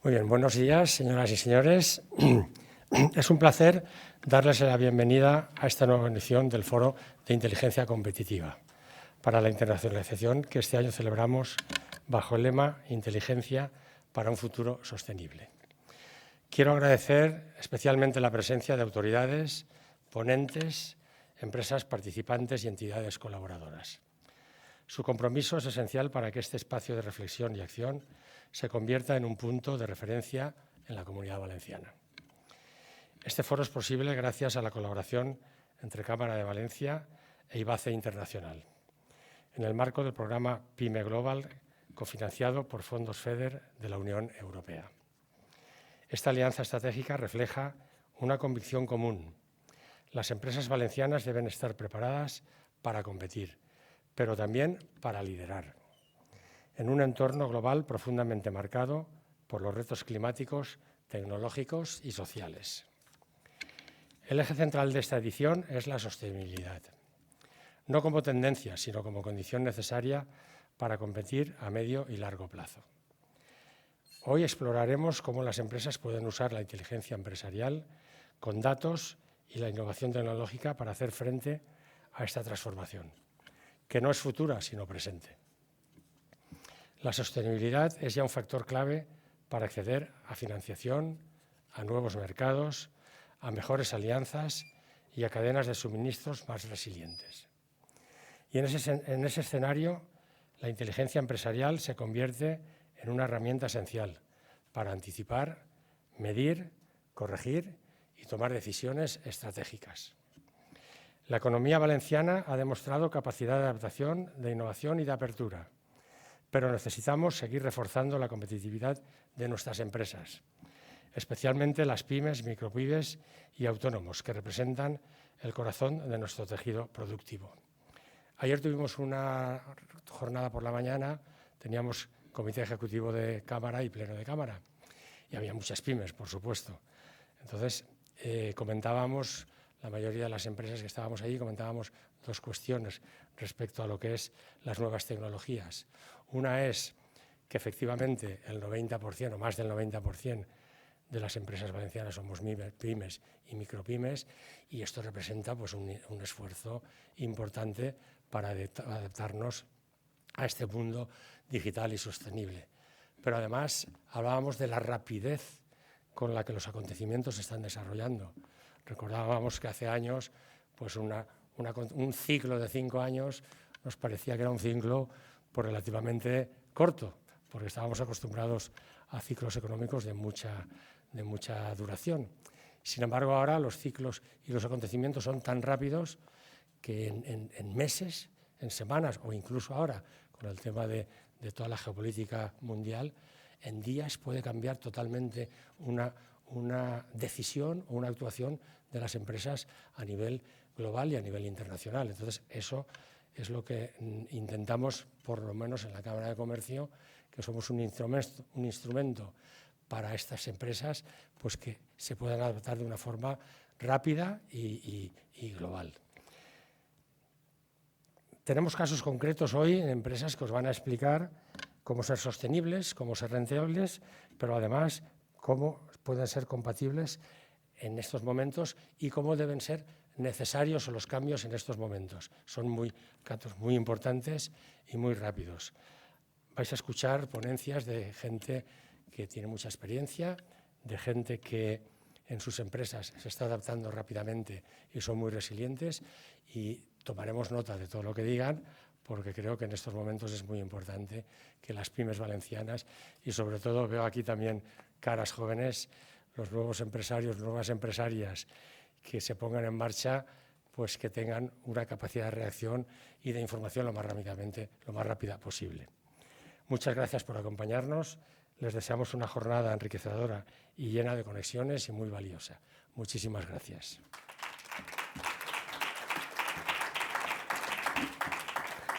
Muy bien, buenos días, señoras y señores. Es un placer darles la bienvenida a esta nueva edición del Foro de Inteligencia Competitiva para la Internacionalización que este año celebramos bajo el lema Inteligencia para un futuro sostenible. Quiero agradecer especialmente la presencia de autoridades, ponentes, empresas participantes y entidades colaboradoras. Su compromiso es esencial para que este espacio de reflexión y acción se convierta en un punto de referencia en la Comunidad Valenciana. Este foro es posible gracias a la colaboración entre Cámara de Valencia e IBACE Internacional, en el marco del programa PYME Global, cofinanciado por fondos FEDER de la Unión Europea. Esta alianza estratégica refleja una convicción común. Las empresas valencianas deben estar preparadas para competir, pero también para liderar, en un entorno global profundamente marcado por los retos climáticos, tecnológicos y sociales. El eje central de esta edición es la sostenibilidad, no como tendencia, sino como condición necesaria para competir a medio y largo plazo. Hoy exploraremos cómo las empresas pueden usar la inteligencia empresarial con datos y la innovación tecnológica para hacer frente a esta transformación, que no es futura, sino presente. La sostenibilidad es ya un factor clave para acceder a financiación, a nuevos mercados, a mejores alianzas y a cadenas de suministros más resilientes. Y en ese escenario, la inteligencia empresarial se convierte en una herramienta esencial para anticipar, medir, corregir y tomar decisiones estratégicas. La economía valenciana ha demostrado capacidad de adaptación, de innovación y de apertura, pero necesitamos seguir reforzando la competitividad de nuestras empresas, especialmente las pymes, micropymes y autónomos, que representan el corazón de nuestro tejido productivo. Ayer tuvimos una jornada por la mañana, teníamos comité ejecutivo de Cámara y pleno de Cámara, y había muchas pymes, por supuesto. Entonces, comentábamos, la mayoría de las empresas que estábamos allí, comentábamos dos cuestiones respecto a lo que es las nuevas tecnologías. Una es que efectivamente el 90% o más del 90% de las empresas valencianas somos pymes y micropymes, y esto representa pues, un esfuerzo importante para adaptarnos a este mundo digital y sostenible. Pero además hablábamos de la rapidez con la que los acontecimientos se están desarrollando. Recordábamos que hace años pues un ciclo de 5 años nos parecía que era un ciclo pues, relativamente corto, porque estábamos acostumbrados a ciclos económicos de mucha duración. Sin embargo, ahora los ciclos y los acontecimientos son tan rápidos que en meses, en semanas o incluso ahora, con el tema de toda la geopolítica mundial, en días puede cambiar totalmente una decisión o una actuación de las empresas a nivel global y a nivel internacional. Entonces, eso es lo que intentamos, por lo menos en la Cámara de Comercio, que somos un instrumento para estas empresas, pues que se puedan adaptar de una forma rápida y global. Tenemos casos concretos hoy en empresas que os van a explicar cómo ser sostenibles, cómo ser rentables, pero además cómo pueden ser compatibles en estos momentos y cómo deben ser necesarios los cambios en estos momentos. Son casos muy importantes y muy rápidos. Vais a escuchar ponencias de gente que tiene mucha experiencia, de gente que en sus empresas se está adaptando rápidamente y son muy resilientes, y tomaremos nota de todo lo que digan, porque creo que en estos momentos es muy importante que las pymes valencianas, y sobre todo veo aquí también caras jóvenes, los nuevos empresarios, nuevas empresarias que se pongan en marcha, pues que tengan una capacidad de reacción y de información lo más rápida posible. Muchas gracias por acompañarnos. Les deseamos una jornada enriquecedora y llena de conexiones y muy valiosa. Muchísimas gracias.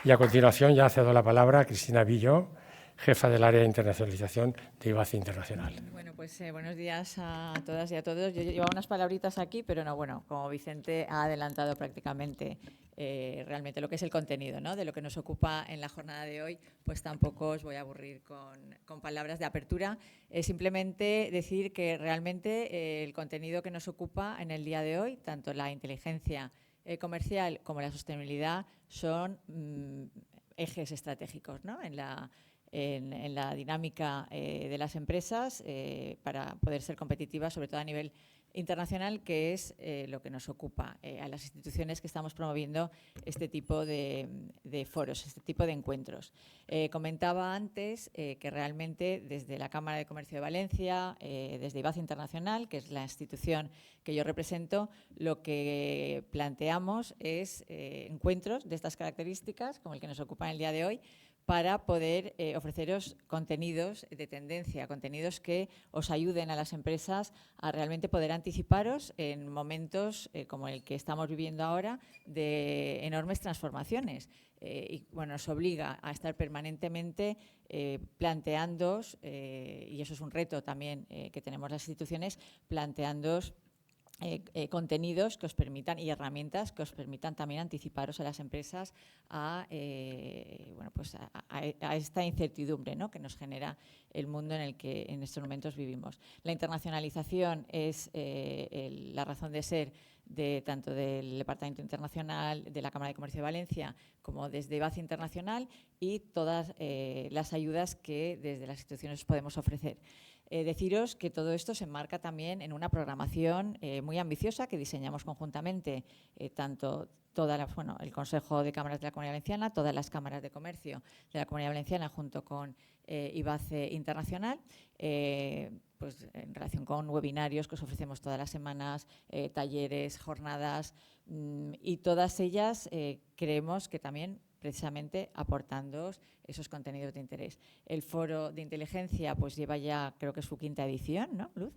Y a continuación ya cedo la palabra a Cristina Villo, jefa del área de internacionalización de IBACE Internacional. Bueno, pues buenos días a todas y a todos. Yo llevaba unas palabritas aquí, pero no, bueno, como Vicente ha adelantado prácticamente realmente lo que es el contenido, ¿no?, de lo que nos ocupa en la jornada de hoy, pues tampoco os voy a aburrir con palabras de apertura. Simplemente decir que realmente el contenido que nos ocupa en el día de hoy, tanto la inteligencia comercial como la sostenibilidad, son ejes estratégicos, ¿no?, en la dinámica de las empresas para poder ser competitivas, sobre todo a nivel internacional, que es lo que nos ocupa a las instituciones que estamos promoviendo este tipo de foros, este tipo de encuentros. Comentaba antes que realmente desde la Cámara de Comercio de Valencia, desde IBAZ Internacional, que es la institución que yo represento, lo que planteamos es encuentros de estas características, como el que nos ocupa en el día de hoy, para poder ofreceros contenidos de tendencia, contenidos que os ayuden a las empresas a realmente poder anticiparos en momentos como el que estamos viviendo ahora de enormes transformaciones. Y bueno, nos obliga a estar permanentemente planteándoos, y eso es un reto también que tenemos las instituciones, planteándoos contenidos que os permitan y herramientas que os permitan también anticiparos a las empresas a esta incertidumbre, ¿no?, que nos genera el mundo en el que en estos momentos vivimos. La internacionalización es la razón de ser tanto del Departamento Internacional de la Cámara de Comercio de Valencia como desde IBAZ Internacional, y todas las ayudas que desde las instituciones podemos ofrecer. Deciros que todo esto se enmarca también en una programación muy ambiciosa que diseñamos conjuntamente, tanto el Consejo de Cámaras de la Comunidad Valenciana, todas las cámaras de comercio de la Comunidad Valenciana junto con IBAZ Internacional, pues en relación con webinarios que os ofrecemos todas las semanas, talleres, jornadas, y todas ellas creemos que también precisamente aportándoos esos contenidos de interés. El foro de inteligencia pues lleva ya, creo que es su 5ª edición, ¿no, Luz?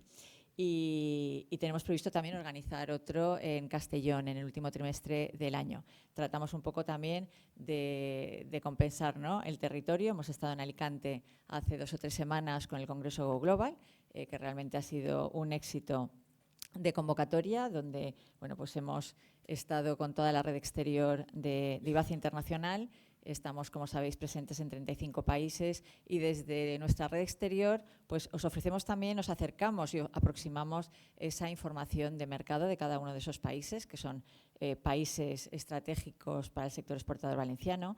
Y tenemos previsto también organizar otro en Castellón en el último trimestre del año. Tratamos un poco también de compensar, ¿no?, el territorio. Hemos estado en Alicante hace 2 o 3 semanas con el Congreso Go Global, que realmente ha sido un éxito de convocatoria, donde pues hemos estado con toda la red exterior de IBAZ Internacional. Estamos, como sabéis, presentes en 35 países y desde nuestra red exterior pues os ofrecemos también, os acercamos y aproximamos esa información de mercado de cada uno de esos países, que son países estratégicos para el sector exportador valenciano.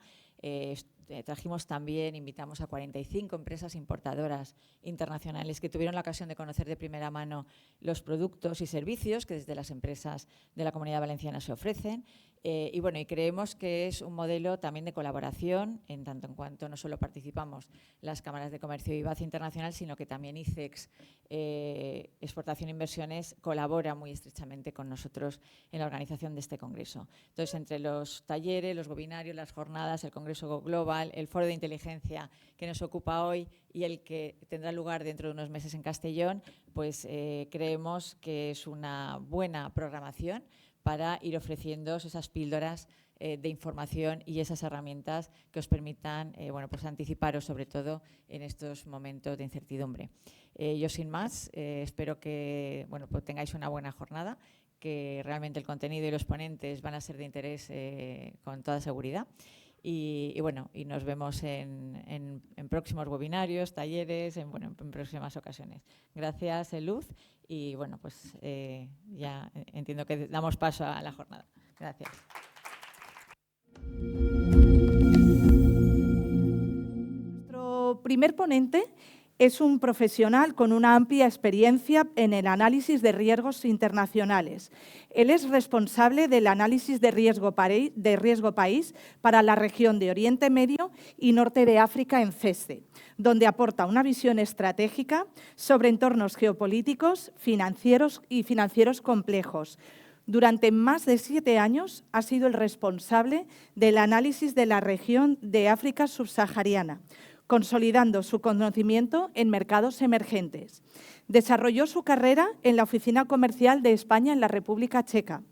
Trajimos también, invitamos a 45 empresas importadoras internacionales que tuvieron la ocasión de conocer de primera mano los productos y servicios que desde las empresas de la Comunidad Valenciana se ofrecen. Y creemos que es un modelo también de colaboración, en tanto en cuanto no solo participamos las cámaras de comercio y IBAZ Internacional, sino que también ICEX, Exportación e Inversiones, colabora muy estrechamente con nosotros en la organización de este congreso. Entonces, entre los talleres, los webinarios, las jornadas, el Congreso Go Global, el foro de inteligencia que nos ocupa hoy y el que tendrá lugar dentro de unos meses en Castellón, pues creemos que es una buena programación para ir ofreciendo esas píldoras de información y esas herramientas que os permitan pues anticiparos, sobre todo en estos momentos de incertidumbre. Yo, sin más, espero que pues tengáis una buena jornada, que realmente el contenido y los ponentes van a ser de interés con toda seguridad. Y nos vemos en próximos webinarios, talleres, en próximas ocasiones. Gracias, Luz. Y pues ya entiendo que damos paso a la jornada. Gracias. Nuestro primer ponente es un profesional con una amplia experiencia en el análisis de riesgos internacionales. Él es responsable del análisis de riesgo país para la región de Oriente Medio y Norte de África en CESE, donde aporta una visión estratégica sobre entornos geopolíticos, financieros complejos. Durante más de 7 años ha sido el responsable del análisis de la región de África subsahariana, consolidando su conocimiento en mercados emergentes. Desarrolló su carrera en la Oficina Comercial de España en la República Checa,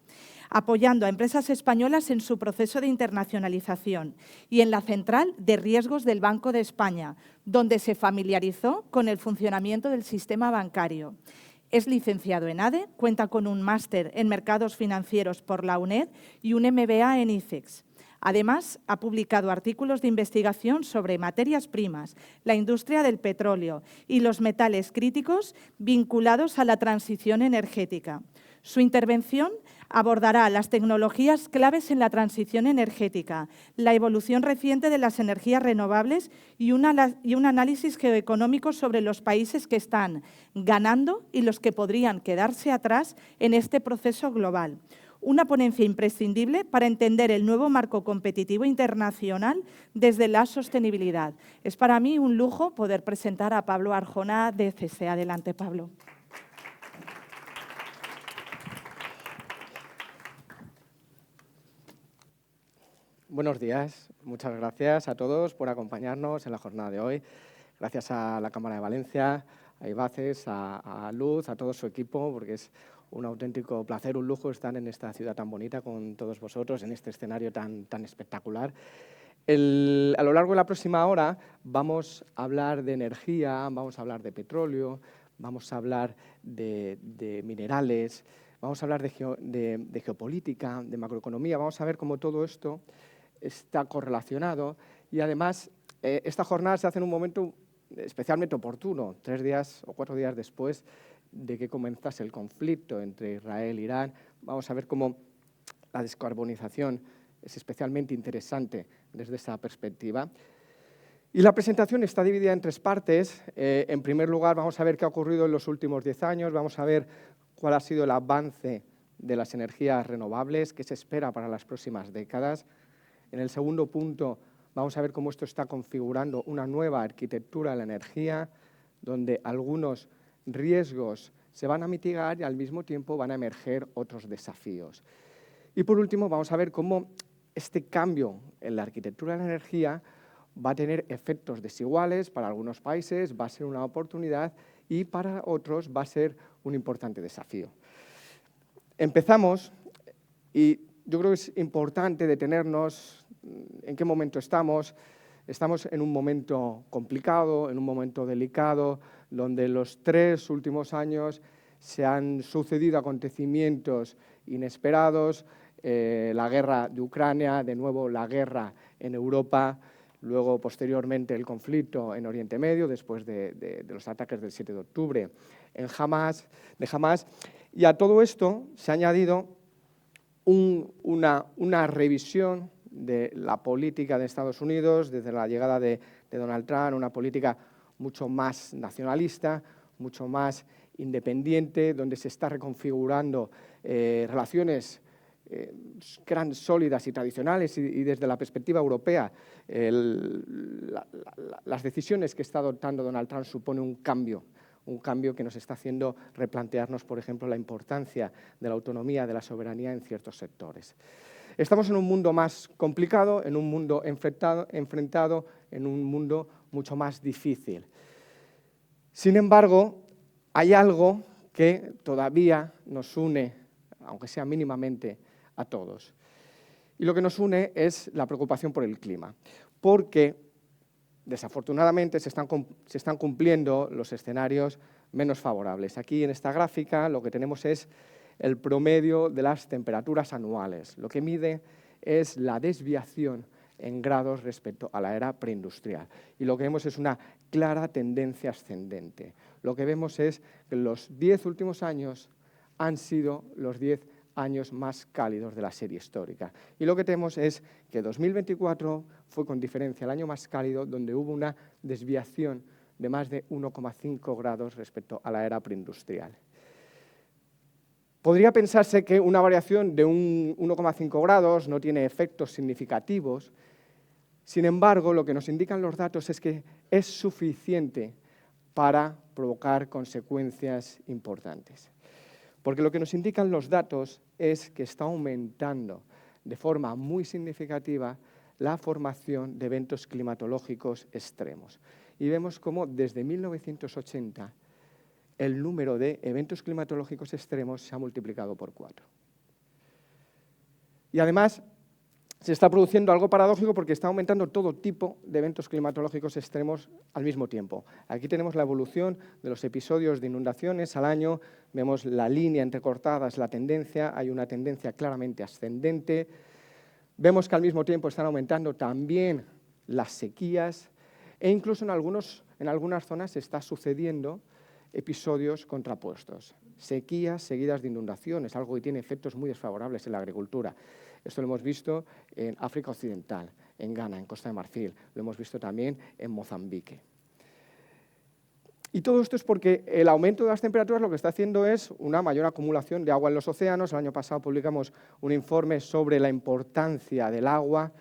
apoyando a empresas españolas en su proceso de internacionalización, y en la Central de Riesgos del Banco de España, donde se familiarizó con el funcionamiento del sistema bancario. Es licenciado en ADE, cuenta con un máster en Mercados Financieros por la UNED y un MBA en ICEX. Además, ha publicado artículos de investigación sobre materias primas, la industria del petróleo y los metales críticos vinculados a la transición energética. Su intervención abordará las tecnologías claves en la transición energética, la evolución reciente de las energías renovables y un análisis geoeconómico sobre los países que están ganando y los que podrían quedarse atrás en este proceso global. Una ponencia imprescindible para entender el nuevo marco competitivo internacional desde la sostenibilidad. Es para mí un lujo poder presentar a Pablo Arjona de CSE. Adelante, Pablo. Buenos días, muchas gracias a todos por acompañarnos en la jornada de hoy. Gracias a la Cámara de Valencia, a Ibaces, a Luz, a todo su equipo, porque es un auténtico placer, un lujo estar en esta ciudad tan bonita con todos vosotros, en este escenario tan espectacular. A lo largo de la próxima hora vamos a hablar de energía, vamos a hablar de petróleo, vamos a hablar de minerales, vamos a hablar de geopolítica, de macroeconomía, vamos a ver cómo todo esto está correlacionado y además esta jornada se hace en un momento especialmente oportuno, 3 días o 4 días después de que comenzase el conflicto entre Israel e Irán. Vamos a ver cómo la descarbonización es especialmente interesante desde esa perspectiva. Y la presentación está dividida en 3 partes. En primer lugar, vamos a ver qué ha ocurrido en los últimos 10 años, vamos a ver cuál ha sido el avance de las energías renovables, qué se espera para las próximas décadas. En el segundo punto, vamos a ver cómo esto está configurando una nueva arquitectura de la energía, donde algunos riesgos se van a mitigar y al mismo tiempo van a emerger otros desafíos. Y por último, vamos a ver cómo este cambio en la arquitectura de la energía va a tener efectos desiguales para algunos países, va a ser una oportunidad y para otros va a ser un importante desafío. Empezamos y yo creo que es importante detenernos en qué momento estamos. Estamos en un momento complicado, en un momento delicado, donde los 3 últimos años se han sucedido acontecimientos inesperados, la guerra de Ucrania, de nuevo la guerra en Europa, luego posteriormente el conflicto en Oriente Medio, después de los ataques del 7 de octubre de Hamas. Y a todo esto se ha añadido una revisión de la política de Estados Unidos desde la llegada de Donald Trump, una política mucho más nacionalista, mucho más independiente, donde se está reconfigurando relaciones que eran sólidas y tradicionales y desde la perspectiva europea las decisiones que está adoptando Donald Trump supone un cambio que nos está haciendo replantearnos, por ejemplo, la importancia de la autonomía, de la soberanía en ciertos sectores. Estamos en un mundo más complicado, en un mundo enfrentado, en un mundo mucho más difícil. Sin embargo, hay algo que todavía nos une, aunque sea mínimamente, a todos. Y lo que nos une es la preocupación por el clima, porque desafortunadamente se están cumpliendo los escenarios menos favorables. Aquí en esta gráfica lo que tenemos es el promedio de las temperaturas anuales. Lo que mide es la desviación en grados respecto a la era preindustrial. Y lo que vemos es una clara tendencia ascendente. Lo que vemos es que los 10 últimos años han sido los 10 años más cálidos de la serie histórica. Y lo que tenemos es que 2024 fue con diferencia el año más cálido, donde hubo una desviación de más de 1,5 grados respecto a la era preindustrial. Podría pensarse que una variación de un 1,5 grados no tiene efectos significativos. Sin embargo, lo que nos indican los datos es que es suficiente para provocar consecuencias importantes. Porque lo que nos indican los datos es que está aumentando de forma muy significativa la formación de eventos climatológicos extremos. Y vemos cómo desde 1980 el número de eventos climatológicos extremos se ha multiplicado por 4. Y además se está produciendo algo paradójico porque está aumentando todo tipo de eventos climatológicos extremos al mismo tiempo. Aquí tenemos la evolución de los episodios de inundaciones al año, vemos la línea entrecortada, es la tendencia, hay una tendencia claramente ascendente. Vemos que al mismo tiempo están aumentando también las sequías e incluso en algunas zonas se está sucediendo episodios contrapuestos. Sequías seguidas de inundaciones, algo que tiene efectos muy desfavorables en la agricultura. Esto lo hemos visto en África Occidental, en Ghana, en Costa de Marfil, lo hemos visto también en Mozambique. Y todo esto es porque el aumento de las temperaturas lo que está haciendo es una mayor acumulación de agua en los océanos. El año pasado publicamos un informe sobre la importancia del agua.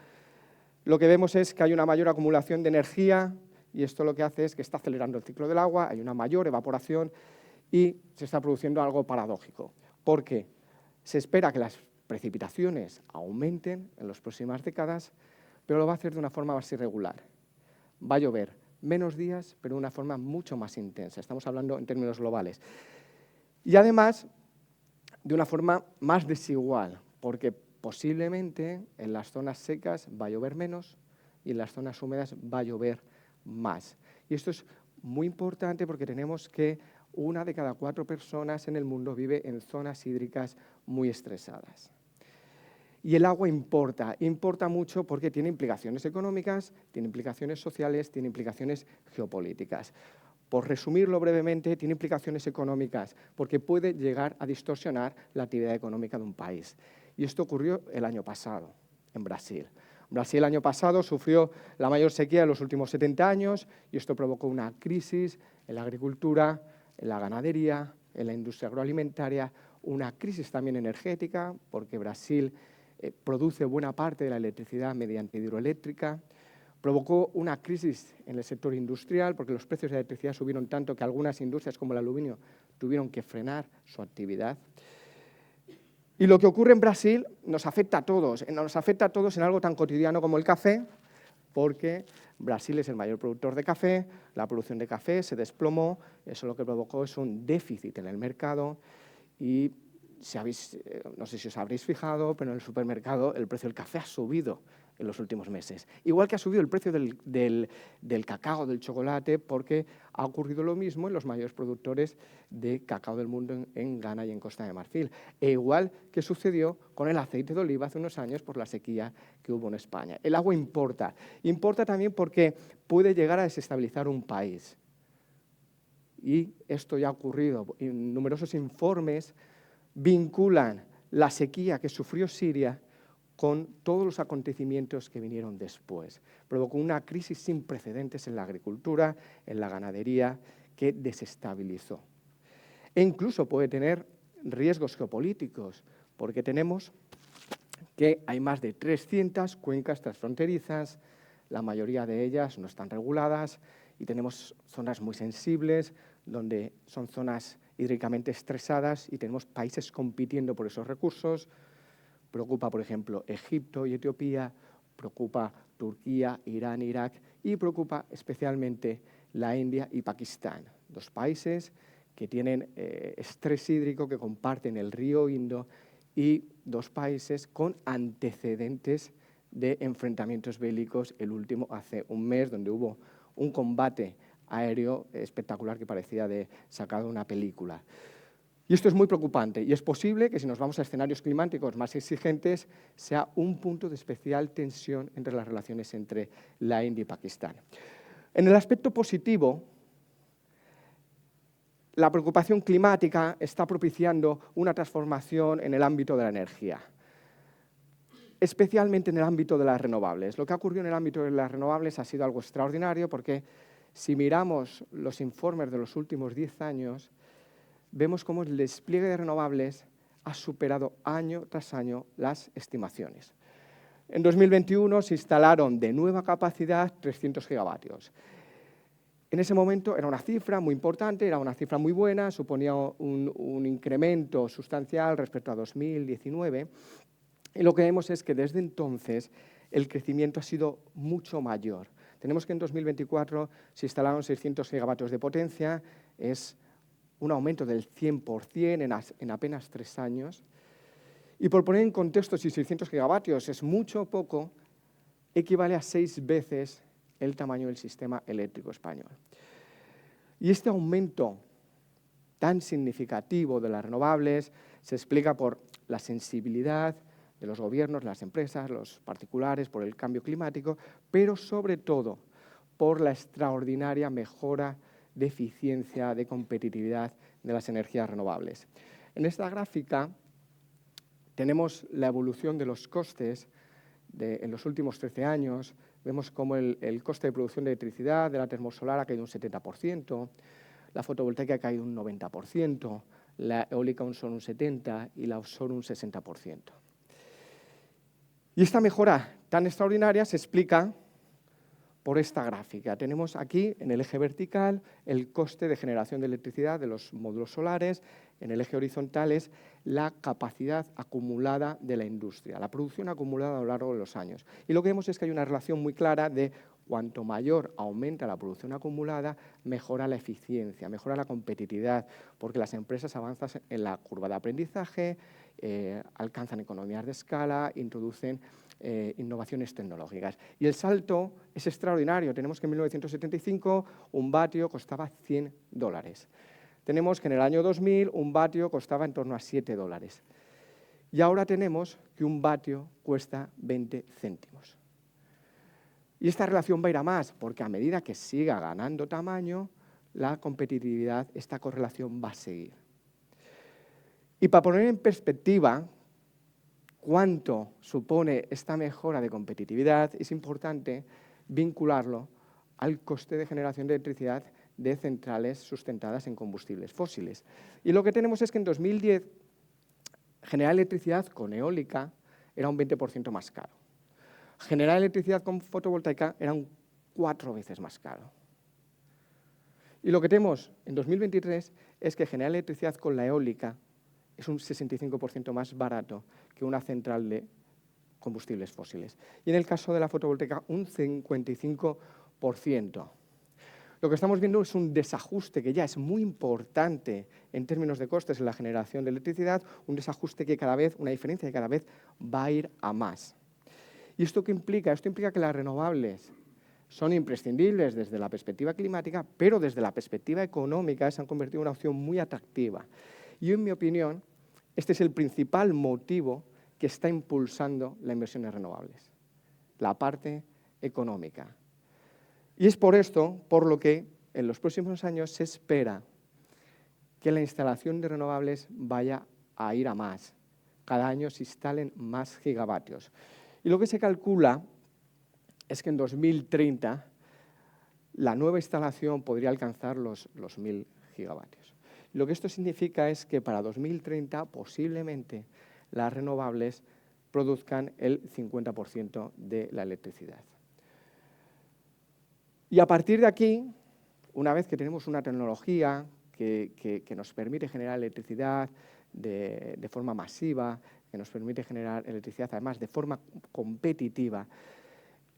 Lo que vemos es que hay una mayor acumulación de energía y esto lo que hace es que está acelerando el ciclo del agua, hay una mayor evaporación y se está produciendo algo paradójico, porque se espera que las precipitaciones aumenten en las próximas décadas, pero lo va a hacer de una forma más irregular. Va a llover menos días, pero de una forma mucho más intensa. Estamos hablando en términos globales. Y además, de una forma más desigual, porque posiblemente en las zonas secas va a llover menos y en las zonas húmedas va a llover más. Y esto es muy importante porque tenemos que 1 de cada 4 personas en el mundo vive en zonas hídricas muy estresadas. Y el agua importa mucho porque tiene implicaciones económicas, tiene implicaciones sociales, tiene implicaciones geopolíticas. Por resumirlo brevemente, tiene implicaciones económicas porque puede llegar a distorsionar la actividad económica de un país. Y esto ocurrió el año pasado en Brasil. Brasil el año pasado sufrió la mayor sequía de los últimos 70 años y esto provocó una crisis en la agricultura, en la ganadería, en la industria agroalimentaria, una crisis también energética porque Brasil produce buena parte de la electricidad mediante hidroeléctrica, provocó una crisis en el sector industrial porque los precios de la electricidad subieron tanto que algunas industrias como el aluminio tuvieron que frenar su actividad. Y lo que ocurre en Brasil nos afecta a todos en algo tan cotidiano como el café, porque Brasil es el mayor productor de café, la producción de café se desplomó, eso lo que provocó es un déficit en el mercado y no sé si os habréis fijado, pero en el supermercado el precio del café ha subido en los últimos meses. Igual que ha subido el precio del cacao, del chocolate, porque ha ocurrido lo mismo en los mayores productores de cacao del mundo en Ghana y en Costa de Marfil. E igual que sucedió con el aceite de oliva hace unos años por la sequía que hubo en España. El agua importa. Importa también porque puede llegar a desestabilizar un país. Y esto ya ha ocurrido. Numerosos informes vinculan la sequía que sufrió Siria con todos los acontecimientos que vinieron después. Provocó una crisis sin precedentes en la agricultura, en la ganadería, que desestabilizó. E incluso puede tener riesgos geopolíticos, porque tenemos que hay más de 300 cuencas transfronterizas, la mayoría de ellas no están reguladas, y tenemos zonas muy sensibles, donde son zonas hídricamente estresadas y tenemos países compitiendo por esos recursos. Preocupa, por ejemplo, Egipto y Etiopía, preocupa Turquía, Irán, Irak y preocupa especialmente la India y Pakistán, 2 países que tienen estrés hídrico, que comparten el río Indo y 2 países con antecedentes de enfrentamientos bélicos, el último hace un mes, donde hubo un combate aéreo espectacular que parecía sacado de una película. Y esto es muy preocupante y es posible que si nos vamos a escenarios climáticos más exigentes sea un punto de especial tensión entre las relaciones entre la India y Pakistán. En el aspecto positivo, la preocupación climática está propiciando una transformación en el ámbito de la energía, especialmente en el ámbito de las renovables. Lo que ha ocurrido en el ámbito de las renovables ha sido algo extraordinario porque si miramos los informes de los últimos 10 años, vemos cómo el despliegue de renovables ha superado año tras año las estimaciones. En 2021 se instalaron de nueva capacidad 300 gigavatios. En ese momento era una cifra muy importante, era una cifra muy buena, suponía un incremento sustancial respecto a 2019. Y lo que vemos es que desde entonces el crecimiento ha sido mucho mayor. Tenemos que en 2024 se instalaron 600 gigavatios de potencia, es un aumento del 100% en apenas 3 años. Y por poner en contexto, si 600 gigavatios es mucho o poco, equivale a 6 veces el tamaño del sistema eléctrico español. Y este aumento tan significativo de las renovables se explica por la sensibilidad de los gobiernos, las empresas, los particulares, por el cambio climático, pero sobre todo por la extraordinaria mejora de eficiencia, de competitividad de las energías renovables. En esta gráfica tenemos la evolución de los costes en los últimos 13 años. Vemos cómo el coste de producción de electricidad de la termosolar ha caído un 70%, la fotovoltaica ha caído un 90%, la eólica un 70% y la offshore un 60%. Y esta mejora tan extraordinaria se explica por esta gráfica. Tenemos aquí en el eje vertical el coste de generación de electricidad de los módulos solares, en el eje horizontal es la capacidad acumulada de la industria, la producción acumulada a lo largo de los años. Y lo que vemos es que hay una relación muy clara de cuanto mayor aumenta la producción acumulada, mejora la eficiencia, mejora la competitividad, porque las empresas avanzan en la curva de aprendizaje, alcanzan economías de escala, introducen innovaciones tecnológicas. Y el salto es extraordinario. Tenemos que en 1975 un vatio costaba $100. Tenemos que en el año 2000 un vatio costaba en torno a $7. Y ahora tenemos que un vatio cuesta 20 céntimos. Y esta relación va a ir a más, porque a medida que siga ganando tamaño, la competitividad, esta correlación va a seguir. Y para poner en perspectiva cuánto supone esta mejora de competitividad, es importante vincularlo al coste de generación de electricidad de centrales sustentadas en combustibles fósiles. Y lo que tenemos es que en 2010 generar electricidad con eólica era un 20% más caro. Generar electricidad con fotovoltaica era un 4 veces más caro. Y lo que tenemos en 2023 es que generar electricidad con la eólica es un 65% más barato que una central de combustibles fósiles. Y en el caso de la fotovoltaica, un 55%. Lo que estamos viendo es un desajuste que ya es muy importante en términos de costes en la generación de electricidad, un desajuste que cada vez, una diferencia que cada vez va a ir a más. ¿Y esto qué implica? Esto implica que las renovables son imprescindibles desde la perspectiva climática, pero desde la perspectiva económica se han convertido en una opción muy atractiva. Y en mi opinión, este es el principal motivo que está impulsando la inversión en renovables, la parte económica. Y es por esto, por lo que en los próximos años se espera que la instalación de renovables vaya a ir a más. Cada año se instalen más gigavatios. Y lo que se calcula es que en 2030 la nueva instalación podría alcanzar los 1.000 gigavatios. Lo que esto significa es que para 2030 posiblemente las renovables produzcan el 50% de la electricidad. Y a partir de aquí, una vez que tenemos una tecnología que nos permite generar electricidad de forma masiva, que nos permite generar electricidad además de forma competitiva,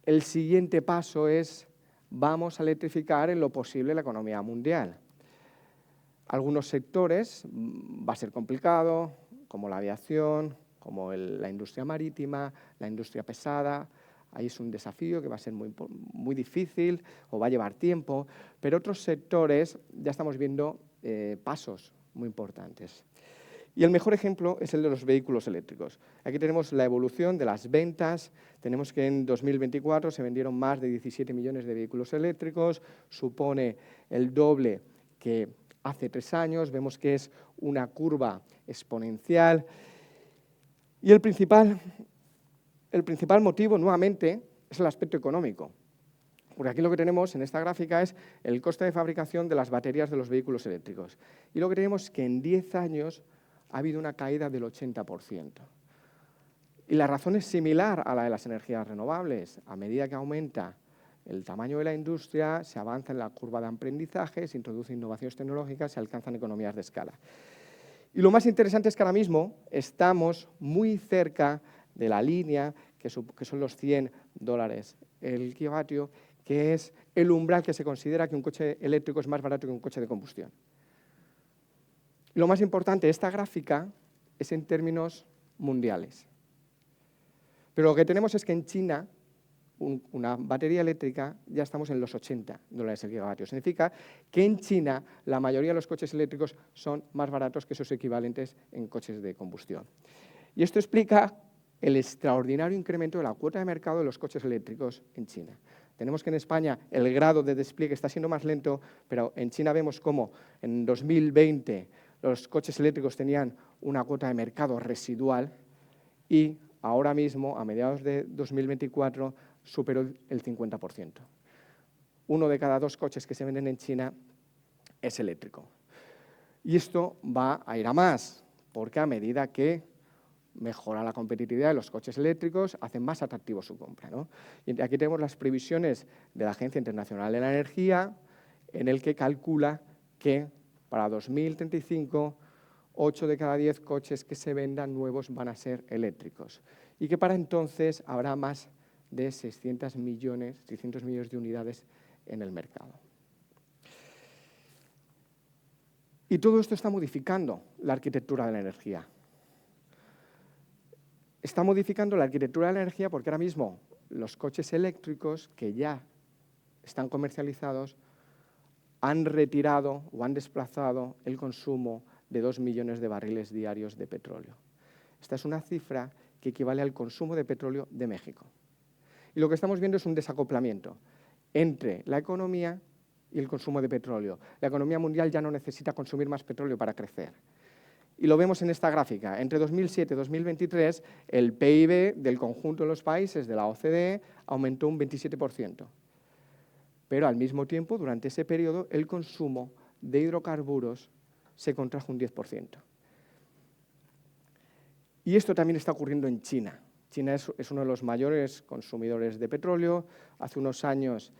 el siguiente paso es vamos a electrificar en lo posible la economía mundial. Algunos sectores va a ser complicado, como la aviación, como la industria marítima, la industria pesada. Ahí es un desafío que va a ser muy difícil o va a llevar tiempo, pero otros sectores ya estamos viendo pasos muy importantes. Y el mejor ejemplo es el de los vehículos eléctricos. Aquí tenemos la evolución de las ventas. Tenemos que en 2024 se vendieron más de 17 millones de vehículos eléctricos, supone el doble que hace 3 años. Vemos que es una curva exponencial. Y el principal motivo, nuevamente, es el aspecto económico. Porque aquí lo que tenemos en esta gráfica es el coste de fabricación de las baterías de los vehículos eléctricos. Y lo que tenemos es que en 10 años ha habido una caída del 80%. Y la razón es similar a la de las energías renovables. A medida que aumenta el tamaño de la industria, se avanza en la curva de aprendizaje, se introducen innovaciones tecnológicas, se alcanzan economías de escala. Y lo más interesante es que ahora mismo estamos muy cerca de la línea, que son los $100 el kilovatio, que es el umbral que se considera que un coche eléctrico es más barato que un coche de combustión. Lo más importante de esta gráfica es en términos mundiales. Pero lo que tenemos es que en China, una batería eléctrica, ya estamos en los $80 el gigavatio. Significa que en China la mayoría de los coches eléctricos son más baratos que sus equivalentes en coches de combustión. Y esto explica el extraordinario incremento de la cuota de mercado de los coches eléctricos en China. Tenemos que en España el grado de despliegue está siendo más lento, pero en China vemos cómo en 2020 los coches eléctricos tenían una cuota de mercado residual y ahora mismo, a mediados de 2024, superó el 50%. 1 de cada 2 coches que se venden en China es eléctrico. Y esto va a ir a más, porque a medida que mejora la competitividad de los coches eléctricos, hacen más atractivo su compra, ¿no? Y aquí tenemos las previsiones de la Agencia Internacional de la Energía, en el que calcula que para 2035, 8 de cada 10 coches que se vendan nuevos van a ser eléctricos. Y que para entonces habrá más de 600 millones de unidades en el mercado. Y todo esto está modificando la arquitectura de la energía. Está modificando la arquitectura de la energía porque ahora mismo los coches eléctricos que ya están comercializados han retirado o han desplazado el consumo de 2 millones de barriles diarios de petróleo. Esta es una cifra que equivale al consumo de petróleo de México. Y lo que estamos viendo es un desacoplamiento entre la economía y el consumo de petróleo. La economía mundial ya no necesita consumir más petróleo para crecer. Y lo vemos en esta gráfica. Entre 2007 y 2023, el PIB del conjunto de los países de la OCDE aumentó un 27%. Pero al mismo tiempo, durante ese periodo, el consumo de hidrocarburos se contrajo un 10%. Y esto también está ocurriendo en China. China es uno de los mayores consumidores de petróleo. Hace unos años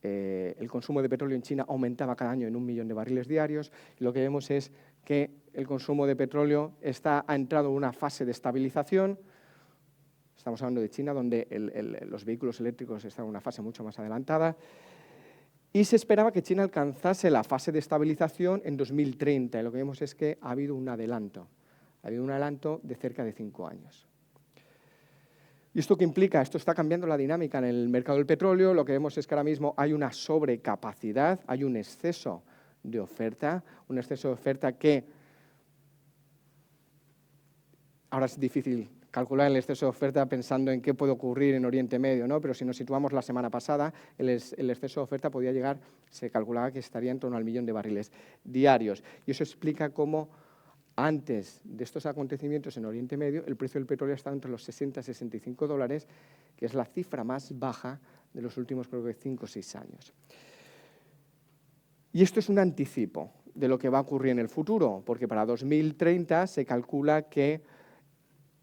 el consumo de petróleo en China aumentaba cada año en 1 millón de barriles diarios. Y lo que vemos es que el consumo de petróleo ha entrado en una fase de estabilización. Estamos hablando de China, donde los vehículos eléctricos están en una fase mucho más adelantada. Y se esperaba que China alcanzase la fase de estabilización en 2030. Y lo que vemos es que ha habido un adelanto. Ha habido un adelanto de cerca de 5 años. ¿Y esto qué implica? Esto está cambiando la dinámica en el mercado del petróleo. Lo que vemos es que ahora mismo hay una sobrecapacidad, hay un exceso de oferta que ahora es difícil calcular el exceso de oferta pensando en qué puede ocurrir en Oriente Medio, ¿no? Pero si nos situamos la semana pasada, el exceso de oferta podía llegar, se calculaba que estaría en torno al 1 millón de barriles diarios. Y eso explica cómo antes de estos acontecimientos en Oriente Medio, el precio del petróleo estaba entre los 60 y 65 dólares, que es la cifra más baja de los últimos, creo que 5 o 6 años. Y esto es un anticipo de lo que va a ocurrir en el futuro, porque para 2030 se calcula que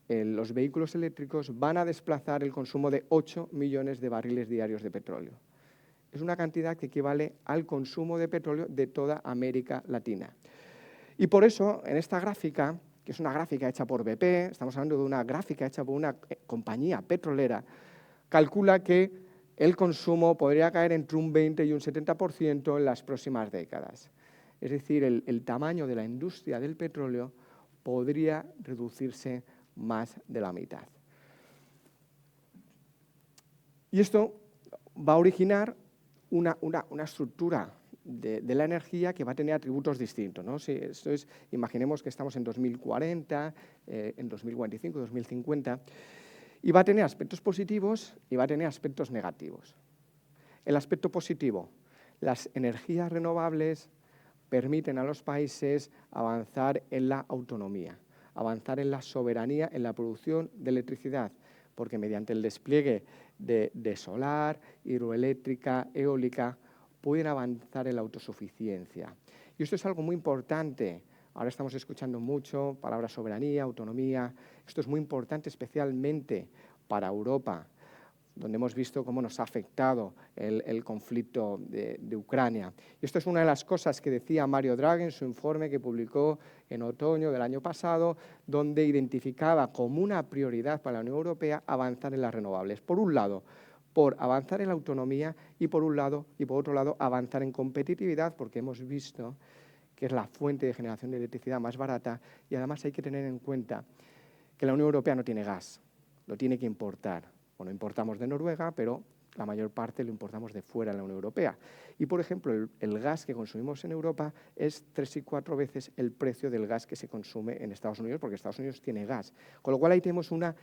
los vehículos eléctricos van a desplazar el consumo de 8 millones de barriles diarios de petróleo. Es una cantidad que equivale al consumo de petróleo de toda América Latina. Y por eso, en esta gráfica, que es una gráfica hecha por BP, estamos hablando de una gráfica hecha por una compañía petrolera, calcula que el consumo podría caer entre un 20 y un 70% en las próximas décadas. Es decir, el tamaño de la industria del petróleo podría reducirse más de la mitad. Y esto va a originar una estructura de la energía que va a tener atributos distintos, ¿no? Si esto es, imaginemos que estamos en 2040, en 2045, 2050, y va a tener aspectos positivos y va a tener aspectos negativos. El aspecto positivo, las energías renovables permiten a los países avanzar en la autonomía, avanzar en la soberanía en la producción de electricidad, porque mediante el despliegue de solar, hidroeléctrica, eólica, pueden avanzar en la autosuficiencia. Y esto es algo muy importante. Ahora estamos escuchando mucho palabras soberanía, autonomía. Esto es muy importante especialmente para Europa, donde hemos visto cómo nos ha afectado el conflicto de Ucrania. Y esto es una de las cosas que decía Mario Draghi en su informe que publicó en otoño del año pasado, donde identificaba como una prioridad para la Unión Europea avanzar en las renovables. Por un lado, por avanzar en la autonomía y por otro lado, avanzar en competitividad, porque hemos visto que es la fuente de generación de electricidad más barata y además hay que tener en cuenta que la Unión Europea no tiene gas, lo tiene que importar. Bueno, importamos de Noruega, pero la mayor parte lo importamos de fuera de la Unión Europea. Y, por ejemplo, el gas que consumimos en Europa es 3 y 4 veces el precio del gas que se consume en Estados Unidos, porque Estados Unidos tiene gas. Con lo cual ahí tenemos una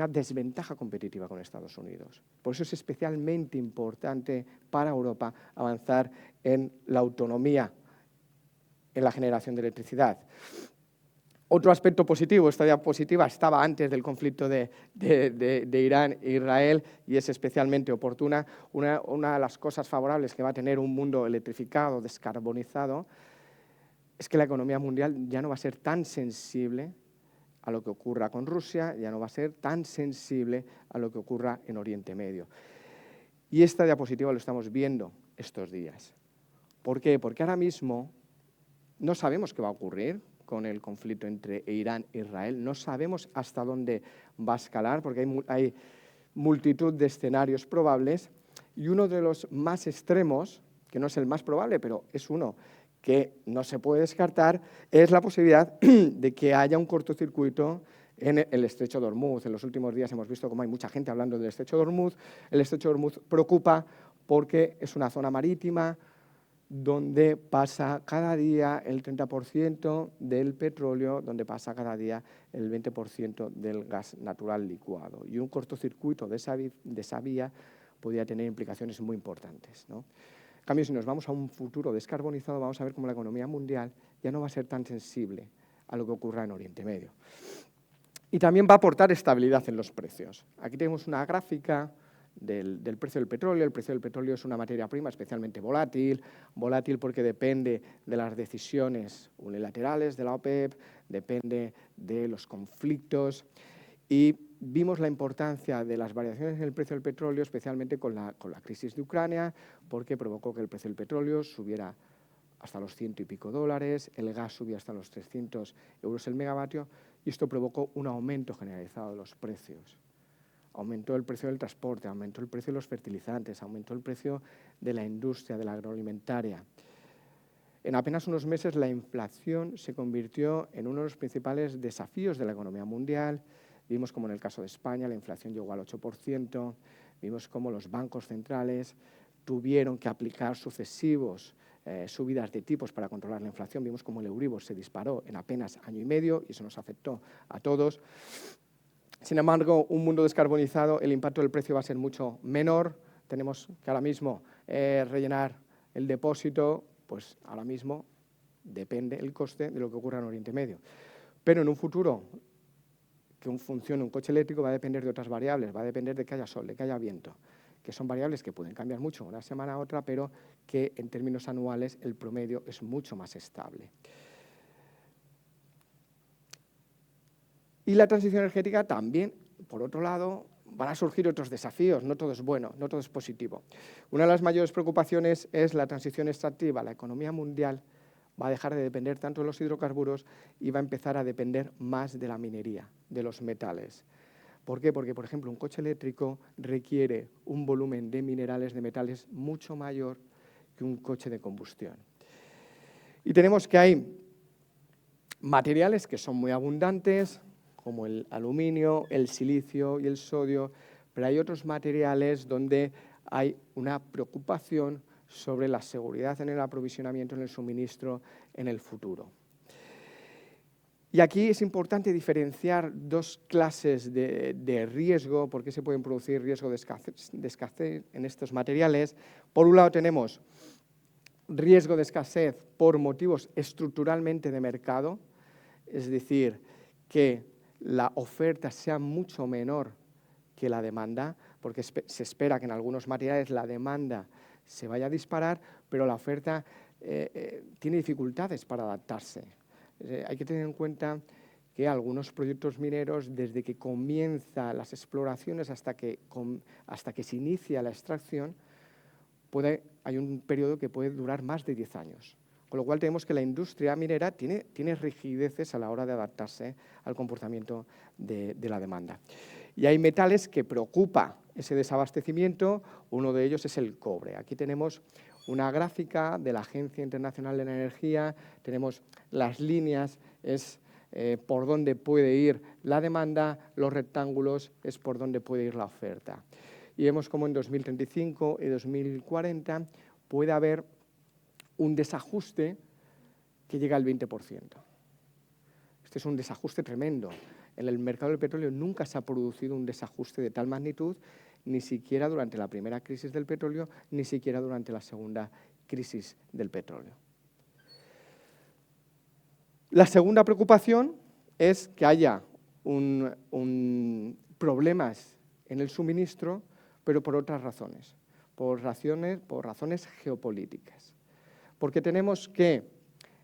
desventaja competitiva con Estados Unidos. Por eso es especialmente importante para Europa avanzar en la autonomía en la generación de electricidad. Otro aspecto positivo, esta diapositiva estaba antes del conflicto de Irán e Israel y es especialmente oportuna. Una de las cosas favorables que va a tener un mundo electrificado, descarbonizado, es que la economía mundial ya no va a ser tan sensible a lo que ocurra con Rusia, ya no va a ser tan sensible a lo que ocurra en Oriente Medio. Y esta diapositiva lo estamos viendo estos días. ¿Por qué? Porque ahora mismo no sabemos qué va a ocurrir con el conflicto entre Irán e Israel. No sabemos hasta dónde va a escalar porque hay multitud de escenarios probables y uno de los más extremos, que no es el más probable, pero es uno que no se puede descartar, es la posibilidad de que haya un cortocircuito en el estrecho de Hormuz. En los últimos días hemos visto cómo hay mucha gente hablando del estrecho de Hormuz. El estrecho de Hormuz preocupa porque es una zona marítima donde pasa cada día el 30% del petróleo, donde pasa cada día el 20% del gas natural licuado. Y un cortocircuito de esa vía podría tener implicaciones muy importantes, ¿no? En cambio, si nos vamos a un futuro descarbonizado, vamos a ver cómo la economía mundial ya no va a ser tan sensible a lo que ocurra en Oriente Medio. Y también va a aportar estabilidad en los precios. Aquí tenemos una gráfica del precio del petróleo. El precio del petróleo es una materia prima especialmente volátil porque depende de las decisiones unilaterales de la OPEP, depende de los conflictos y vimos la importancia de las variaciones en el precio del petróleo, especialmente con la crisis de Ucrania, porque provocó que el precio del petróleo subiera hasta los $100 y pico, el gas subía hasta los 300 euros el megavatio y esto provocó un aumento generalizado de los precios. Aumentó el precio del transporte, aumentó el precio de los fertilizantes, aumentó el precio de la industria, de la agroalimentaria. En apenas unos meses la inflación se convirtió en uno de los principales desafíos de la economía mundial. Vimos como en el caso de España la inflación llegó al 8%, vimos cómo los bancos centrales tuvieron que aplicar sucesivos subidas de tipos para controlar la inflación. Vimos cómo el Euribor se disparó en apenas año y medio y eso nos afectó a todos. Sin embargo, un mundo descarbonizado, el impacto del precio va a ser mucho menor. Tenemos que ahora mismo rellenar el depósito, pues ahora mismo depende el coste de lo que ocurra en Oriente Medio. Pero en un futuro que funcione un coche eléctrico va a depender de otras variables, va a depender de que haya sol, de que haya viento, que son variables que pueden cambiar mucho una semana a otra, pero que en términos anuales el promedio es mucho más estable. Y la transición energética también, por otro lado, van a surgir otros desafíos, no todo es bueno, no todo es positivo. Una de las mayores preocupaciones es la transición extractiva. La economía mundial va a dejar de depender tanto de los hidrocarburos y va a empezar a depender más de la minería, de los metales. ¿Por qué? Porque, por ejemplo, un coche eléctrico requiere un volumen de minerales, de metales, mucho mayor que un coche de combustión. Y tenemos que hay materiales que son muy abundantes, como el aluminio, el silicio y el sodio, pero hay otros materiales donde hay una preocupación sobre la seguridad en el aprovisionamiento, en el suministro en el futuro. Y aquí es importante diferenciar dos clases de riesgo, porque se pueden producir riesgo de escasez en estos materiales. Por un lado tenemos riesgo de escasez por motivos estructuralmente de mercado, es decir, que la oferta sea mucho menor que la demanda, porque se espera que en algunos materiales la demanda se vaya a disparar, pero la oferta tiene dificultades para adaptarse. Hay que tener en cuenta que algunos proyectos mineros, desde que comienzan las exploraciones hasta que se inicia la extracción, hay un periodo que puede durar más de 10 años. Con lo cual tenemos que la industria minera tiene rigideces a la hora de adaptarse al comportamiento de la demanda. Y hay metales que preocupa ese desabastecimiento, uno de ellos es el cobre. Aquí tenemos una gráfica de la Agencia Internacional de la Energía, tenemos las líneas, es por dónde puede ir la demanda, los rectángulos es por dónde puede ir la oferta. Y vemos cómo en 2035 y 2040 puede haber un desajuste que llega al 20%. Este es un desajuste tremendo. En el mercado del petróleo nunca se ha producido un desajuste de tal magnitud, ni siquiera durante la primera crisis del petróleo, ni siquiera durante la segunda crisis del petróleo. La segunda preocupación es que haya problemas en el suministro, pero por otras razones, por razones geopolíticas. Porque tenemos que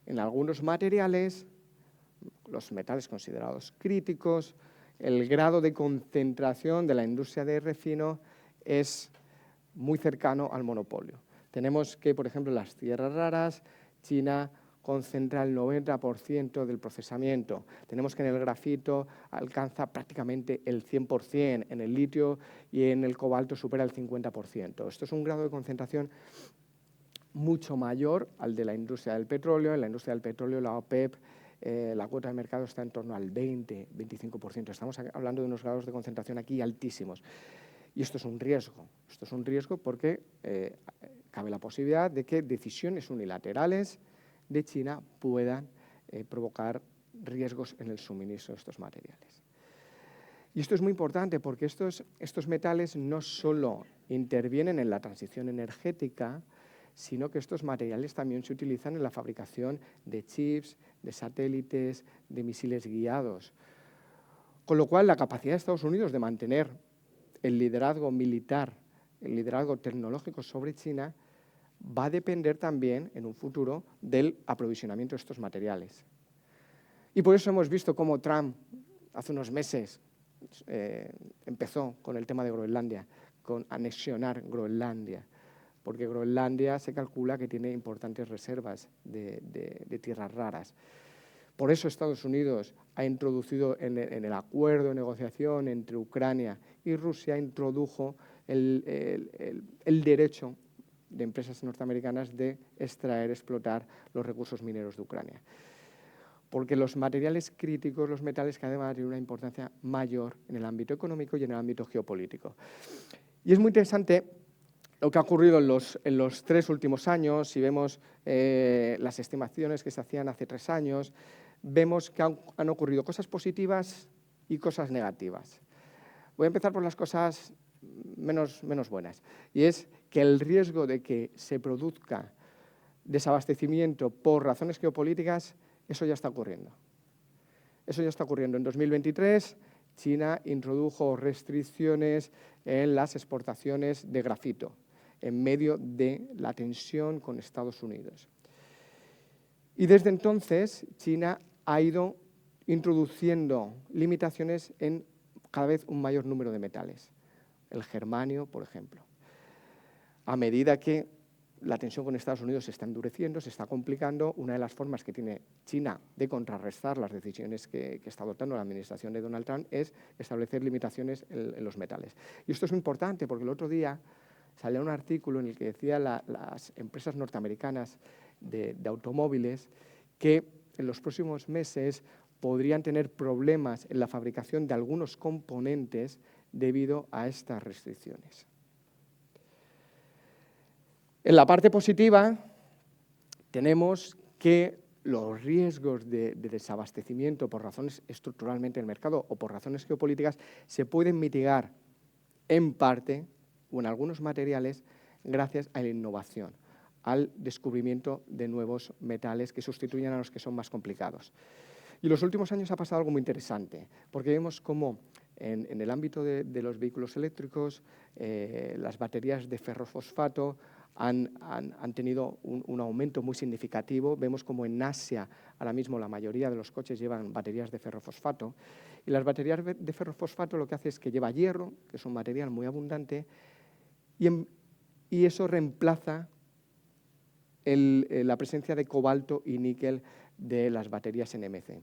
en algunos materiales, los metales considerados críticos, el grado de concentración de la industria de refino es muy cercano al monopolio. Tenemos que, por ejemplo, las tierras raras, China concentra el 90% del procesamiento. Tenemos que en el grafito alcanza prácticamente el 100%, en el litio y en el cobalto supera el 50%. Esto es un grado de concentración mucho mayor al de la industria del petróleo. En la industria del petróleo, la OPEP, la cuota de mercado está en torno al 20-25%. Estamos hablando de unos grados de concentración aquí altísimos. Y esto es un riesgo. Esto es un riesgo porque cabe la posibilidad de que decisiones unilaterales de China puedan provocar riesgos en el suministro de estos materiales. Y esto es muy importante porque estos metales no solo intervienen en la transición energética, sino que estos materiales también se utilizan en la fabricación de chips, de satélites, de misiles guiados. Con lo cual, la capacidad de Estados Unidos de mantener el liderazgo militar, el liderazgo tecnológico sobre China, va a depender también, en un futuro, del aprovisionamiento de estos materiales. Y por eso hemos visto cómo Trump, hace unos meses, empezó con el tema de Groenlandia, con anexionar Groenlandia, porque Groenlandia se calcula que tiene importantes reservas de tierras raras. Por eso Estados Unidos ha introducido en el acuerdo de negociación entre Ucrania y Rusia, introdujo el derecho de empresas norteamericanas de extraer, explotar los recursos mineros de Ucrania. Porque los materiales críticos, los metales, cada vez van a tener una importancia mayor en el ámbito económico y en el ámbito geopolítico. Y es muy interesante lo que ha ocurrido en los 3 últimos años. Si vemos las estimaciones que se hacían hace 3 años, vemos que han ocurrido cosas positivas y cosas negativas. Voy a empezar por las cosas menos buenas, y es que el riesgo de que se produzca desabastecimiento por razones geopolíticas, eso ya está ocurriendo. Eso ya está ocurriendo. En 2023, China introdujo restricciones en las exportaciones de grafito, en medio de la tensión con Estados Unidos. Y desde entonces, China ha ido introduciendo limitaciones en cada vez un mayor número de metales. El germanio, por ejemplo. A medida que la tensión con Estados Unidos se está endureciendo, se está complicando, una de las formas que tiene China de contrarrestar las decisiones que está adoptando la administración de Donald Trump es establecer limitaciones en los metales. Y esto es muy importante porque el otro día salía un artículo en el que decía las empresas norteamericanas de automóviles que en los próximos meses podrían tener problemas en la fabricación de algunos componentes debido a estas restricciones. En la parte positiva tenemos que los riesgos de desabastecimiento por razones estructuralmente del mercado o por razones geopolíticas se pueden mitigar en parte o en algunos materiales gracias a la innovación, al descubrimiento de nuevos metales que sustituyan a los que son más complicados. Y en los últimos años ha pasado algo muy interesante, porque vemos cómo en el ámbito de los vehículos eléctricos, las baterías de ferrofosfato han tenido un aumento muy significativo. Vemos como en Asia ahora mismo la mayoría de los coches llevan baterías de ferrofosfato. Y las baterías de ferrofosfato lo que hace es que lleva hierro, que es un material muy abundante, y eso reemplaza la presencia de cobalto y níquel de las baterías NMC.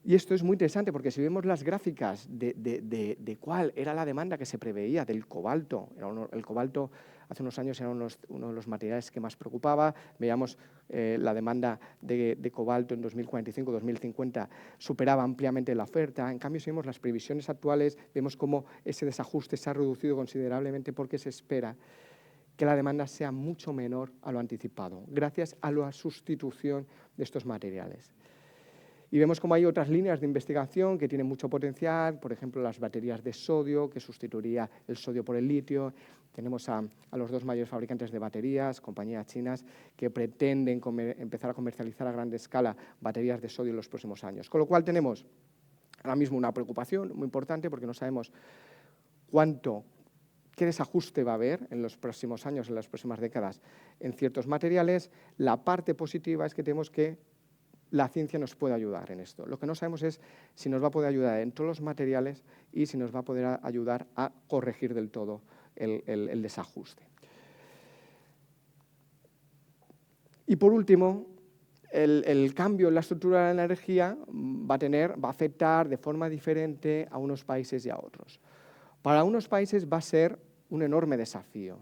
Y esto es muy interesante porque si vemos las gráficas de cuál era la demanda que se preveía del cobalto, el cobalto hace unos años era uno de los materiales que más preocupaba, veíamos la demanda de cobalto en 2045-2050 superaba ampliamente la oferta. En cambio, si vemos las previsiones actuales, vemos cómo ese desajuste se ha reducido considerablemente porque se espera que la demanda sea mucho menor a lo anticipado, gracias a la sustitución de estos materiales. Y vemos cómo hay otras líneas de investigación que tienen mucho potencial, por ejemplo, las baterías de sodio, que sustituiría el sodio por el litio. Tenemos a los dos mayores fabricantes de baterías, compañías chinas, que pretenden empezar a comercializar a gran escala baterías de sodio en los próximos años. Con lo cual tenemos ahora mismo una preocupación muy importante porque no sabemos qué desajuste va a haber en los próximos años, en las próximas décadas, en ciertos materiales. La parte positiva es que tenemos que la ciencia nos puede ayudar en esto. Lo que no sabemos es si nos va a poder ayudar en todos los materiales y si nos va a poder ayudar a corregir del todo el desajuste. Y por último, el cambio en la estructura de la energía va a afectar de forma diferente a unos países y a otros. Para unos países va a ser un enorme desafío.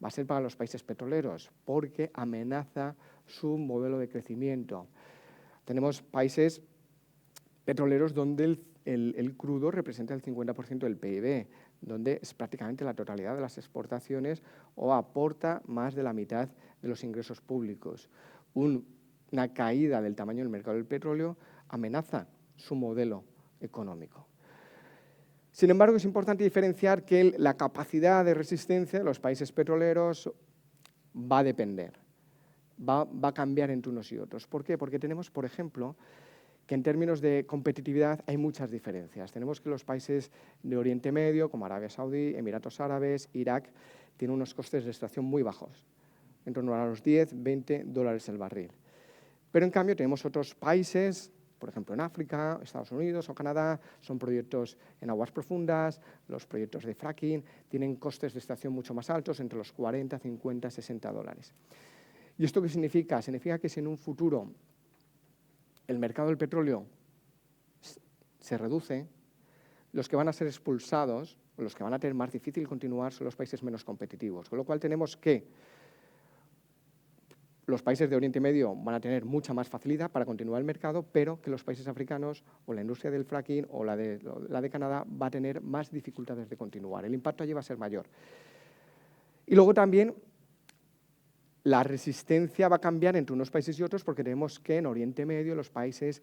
Va a ser para los países petroleros, porque amenaza su modelo de crecimiento. Tenemos países petroleros donde el crudo representa el 50% del PIB, donde es prácticamente la totalidad de las exportaciones o aporta más de la mitad de los ingresos públicos. Una caída del tamaño del mercado del petróleo amenaza su modelo económico. Sin embargo, es importante diferenciar que la capacidad de resistencia de los países petroleros va a depender, va a cambiar entre unos y otros. ¿Por qué? Porque tenemos, por ejemplo, que en términos de competitividad hay muchas diferencias. Tenemos que los países de Oriente Medio, como Arabia Saudí, Emiratos Árabes, Irak, tienen unos costes de extracción muy bajos, en torno a los 10, 20 dólares el barril. Pero en cambio tenemos otros países, por ejemplo en África, Estados Unidos o Canadá, son proyectos en aguas profundas, los proyectos de fracking tienen costes de extracción mucho más altos, entre los 40, 50, 60 dólares. ¿Y esto qué significa? Significa que si en un futuro el mercado del petróleo se reduce, los que van a ser expulsados, o los que van a tener más difícil continuar, son los países menos competitivos. Con lo cual tenemos que los países de Oriente Medio van a tener mucha más facilidad para continuar el mercado, pero que los países africanos o la industria del fracking o la de Canadá va a tener más dificultades de continuar. El impacto allí va a ser mayor. Y luego también la resistencia va a cambiar entre unos países y otros porque tenemos que en Oriente Medio los países,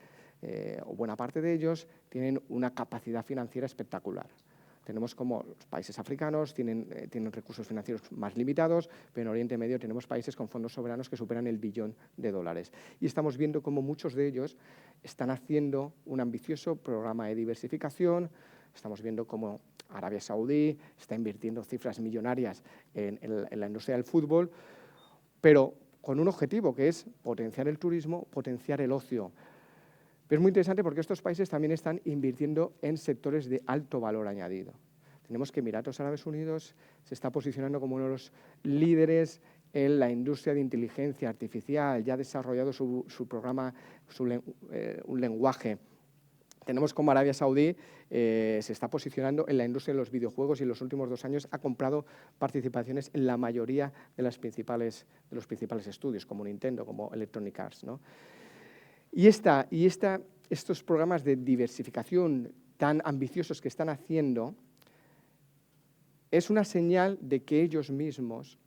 o buena parte de ellos, tienen una capacidad financiera espectacular. Tenemos como los países africanos tienen recursos financieros más limitados, pero en Oriente Medio tenemos países con fondos soberanos que superan el billón de dólares. Y estamos viendo cómo muchos de ellos están haciendo un ambicioso programa de diversificación. Estamos viendo cómo Arabia Saudí está invirtiendo cifras millonarias en la industria del fútbol, pero con un objetivo que es potenciar el turismo, potenciar el ocio. Pero es muy interesante porque estos países también están invirtiendo en sectores de alto valor añadido. Tenemos que Emiratos Árabes Unidos se está posicionando como uno de los líderes en la industria de inteligencia artificial, ya ha desarrollado su programa, un lenguaje. Tenemos como Arabia Saudí se está posicionando en la industria de los videojuegos y en los últimos 2 años ha comprado participaciones en la mayoría de los principales estudios, como Nintendo, como Electronic Arts, ¿no? Y estos programas de diversificación tan ambiciosos que están haciendo es una señal de que ellos mismos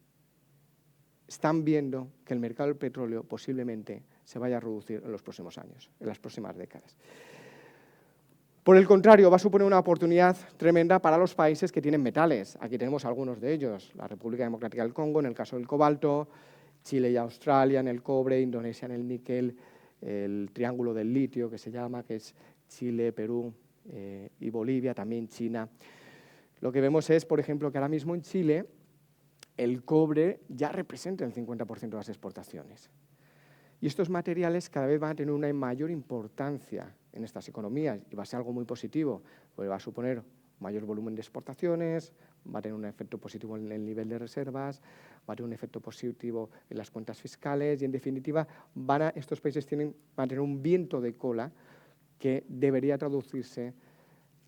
están viendo que el mercado del petróleo posiblemente se vaya a reducir en los próximos años, en las próximas décadas. Por el contrario, va a suponer una oportunidad tremenda para los países que tienen metales. Aquí tenemos algunos de ellos, la República Democrática del Congo en el caso del cobalto, Chile y Australia en el cobre, Indonesia en el níquel, el triángulo del litio que se llama, que es Chile, Perú y Bolivia, también China. Lo que vemos es, por ejemplo, que ahora mismo en Chile el cobre ya representa el 50% de las exportaciones. Y estos materiales cada vez van a tener una mayor importancia en estas economías y va a ser algo muy positivo, porque va a suponer mayor volumen de exportaciones, va a tener un efecto positivo en el nivel de reservas, va a tener un efecto positivo en las cuentas fiscales y, en definitiva, estos países van a tener un viento de cola que debería traducirse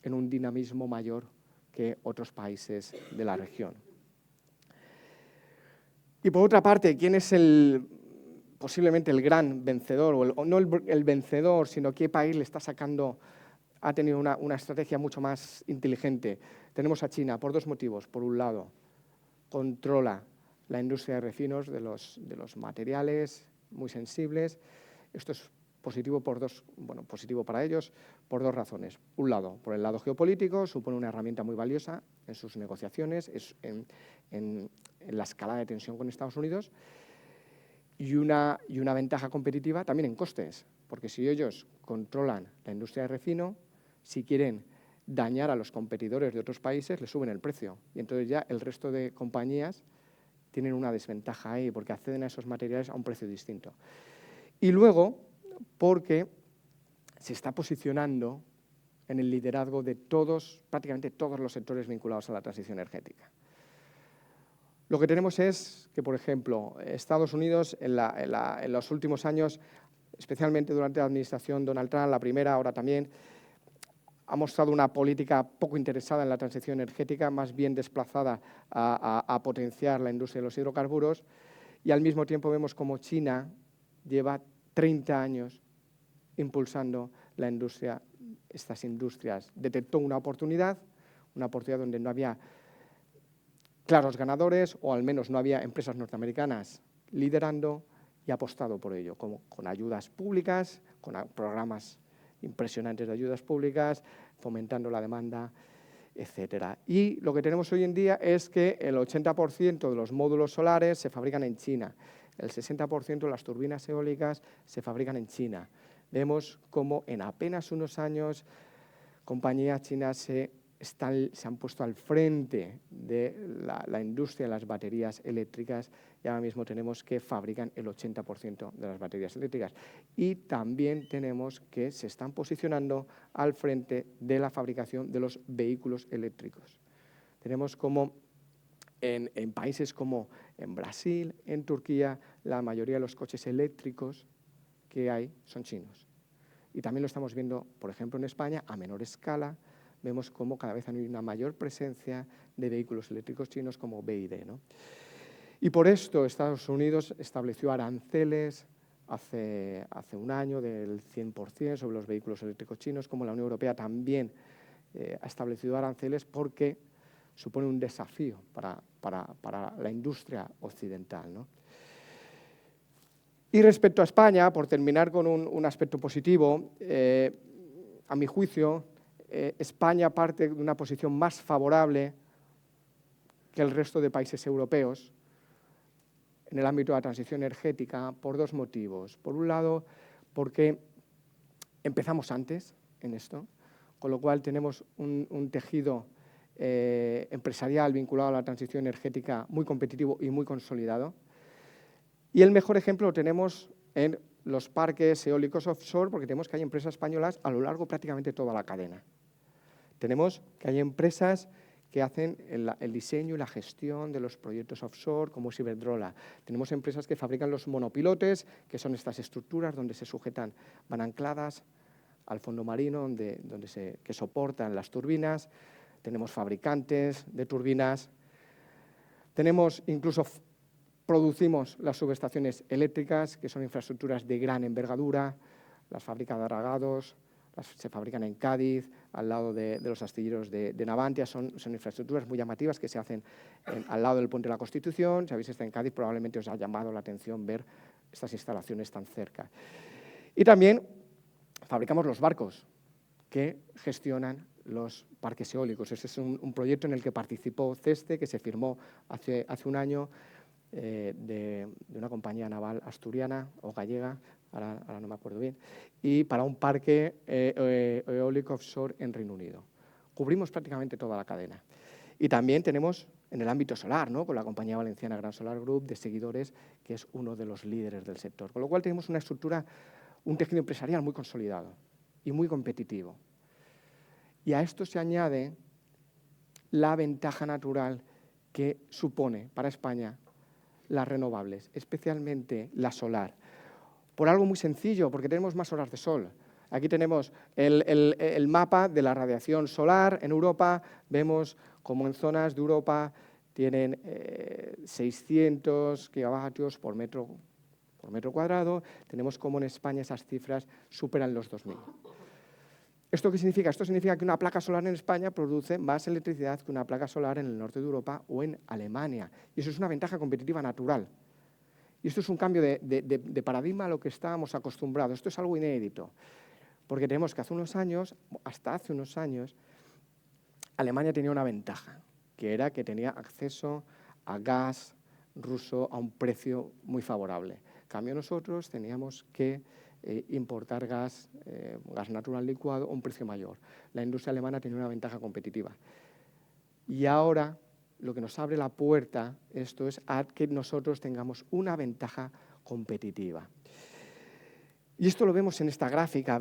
en un dinamismo mayor que otros países de la región. Y por otra parte, ¿quién es posiblemente el gran vencedor, o no el vencedor, sino qué país le está sacando, ha tenido una estrategia mucho más inteligente? Tenemos a China por dos motivos. Por un lado, controla la industria de refinos de los materiales muy sensibles. Esto es positivo positivo para ellos por dos razones. Un lado, por el lado geopolítico, supone una herramienta muy valiosa en sus negociaciones, en la escalada de tensión con Estados Unidos, y una ventaja competitiva también en costes, porque si ellos controlan la industria de refino, si quieren dañar a los competidores de otros países, les suben el precio, y entonces ya el resto de compañías tienen una desventaja ahí, porque acceden a esos materiales a un precio distinto. Y luego, porque se está posicionando en el liderazgo de prácticamente todos los sectores vinculados a la transición energética. Lo que tenemos es que, por ejemplo, Estados Unidos en los últimos años, especialmente durante la administración Donald Trump, la primera, ahora también, ha mostrado una política poco interesada en la transición energética, más bien desplazada a potenciar la industria de los hidrocarburos, y al mismo tiempo vemos como China lleva 30 años impulsando estas industrias. Detectó una oportunidad donde no había claros ganadores, o al menos no había empresas norteamericanas liderando, y ha apostado por ello, con ayudas públicas, con programas impresionantes de ayudas públicas, fomentando la demanda, etcétera. Y lo que tenemos hoy en día es que el 80% de los módulos solares se fabrican en China, el 60% de las turbinas eólicas se fabrican en China. Vemos cómo en apenas unos años compañías chinas se han puesto al frente de la industria de las baterías eléctricas, y ahora mismo tenemos que fabrican el 80% de las baterías eléctricas. Y también tenemos que se están posicionando al frente de la fabricación de los vehículos eléctricos. Tenemos como en países como en Brasil, en Turquía, la mayoría de los coches eléctricos que hay son chinos. Y también lo estamos viendo, por ejemplo, en España, a menor escala. Vemos cómo cada vez hay una mayor presencia de vehículos eléctricos chinos como BYD, ¿no? Y por esto Estados Unidos estableció aranceles hace un año del 100% sobre los vehículos eléctricos chinos, como la Unión Europea también ha establecido aranceles, porque supone un desafío para la industria occidental, ¿no? Y respecto a España, por terminar con un aspecto positivo, a mi juicio, España parte de una posición más favorable que el resto de países europeos en el ámbito de la transición energética por dos motivos. Por un lado, porque empezamos antes en esto, con lo cual tenemos un tejido empresarial vinculado a la transición energética muy competitivo y muy consolidado. Y el mejor ejemplo lo tenemos en los parques eólicos offshore, porque tenemos que hay empresas españolas a lo largo prácticamente toda la cadena. Tenemos que hay empresas que hacen el diseño y la gestión de los proyectos offshore, como es Iberdrola. Tenemos empresas que fabrican los monopilotes, que son estas estructuras donde se sujetan, van ancladas al fondo marino, que soportan las turbinas. Tenemos fabricantes de turbinas. Producimos las subestaciones eléctricas, que son infraestructuras de gran envergadura, las fábricas de dragados, se fabrican en Cádiz, al lado de los astilleros de Navantia. Son infraestructuras muy llamativas que se hacen al lado del Puente de la Constitución. Si habéis estado en Cádiz, probablemente os ha llamado la atención ver estas instalaciones tan cerca. Y también fabricamos los barcos que gestionan los parques eólicos. Ese es un proyecto en el que participó CESTE, que se firmó hace un año, de una compañía naval asturiana o gallega, ahora no me acuerdo bien, y para un parque eólico offshore en Reino Unido. Cubrimos prácticamente toda la cadena. Y también tenemos en el ámbito solar, ¿no?, con la compañía valenciana Gran Solar Group, de seguidores, que es uno de los líderes del sector. Con lo cual tenemos una estructura, un tejido empresarial muy consolidado y muy competitivo. Y a esto se añade la ventaja natural que supone para España las renovables, especialmente la solar. Por algo muy sencillo, porque tenemos más horas de sol. Aquí tenemos el mapa de la radiación solar en Europa. Vemos como en zonas de Europa tienen 600 gigavatios por metro cuadrado. Tenemos como en España esas cifras superan los 2000. ¿Esto qué significa? Esto significa que una placa solar en España produce más electricidad que una placa solar en el norte de Europa o en Alemania. Y eso es una ventaja competitiva natural. Y esto es un cambio de paradigma a lo que estábamos acostumbrados. Esto es algo inédito. Porque tenemos que hasta hace unos años, Alemania tenía una ventaja, que era que tenía acceso a gas ruso a un precio muy favorable. En cambio, nosotros teníamos que importar gas natural licuado a un precio mayor. La industria alemana tenía una ventaja competitiva. Y ahora lo que nos abre la puerta esto es a que nosotros tengamos una ventaja competitiva. Y esto lo vemos en esta gráfica.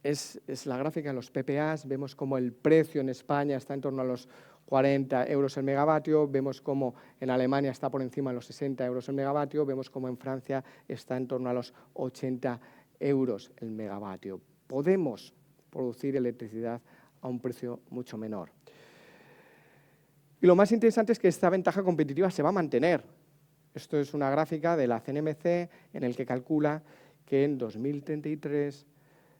Es la gráfica de los PPAs. Vemos cómo el precio en España está en torno a los 40 euros el megavatio, vemos cómo en Alemania está por encima de los 60 euros el megavatio, vemos cómo en Francia está en torno a los 80 euros el megavatio. Podemos producir electricidad a un precio mucho menor. Y lo más interesante es que esta ventaja competitiva se va a mantener. Esto es una gráfica de la CNMC en el que calcula que en 2033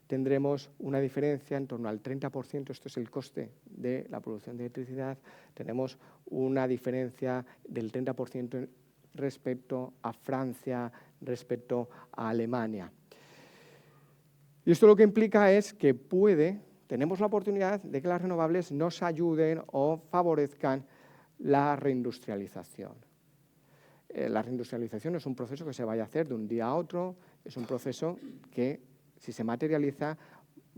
tendremos una diferencia en torno al 30%, esto es el coste de la producción de electricidad, tenemos una diferencia del 30% respecto a Francia, respecto a Alemania. Y esto lo que implica es que tenemos la oportunidad de que las renovables nos ayuden o favorezcan la reindustrialización. La reindustrialización es un proceso que se vaya a hacer de un día a otro, es un proceso que, si se materializa,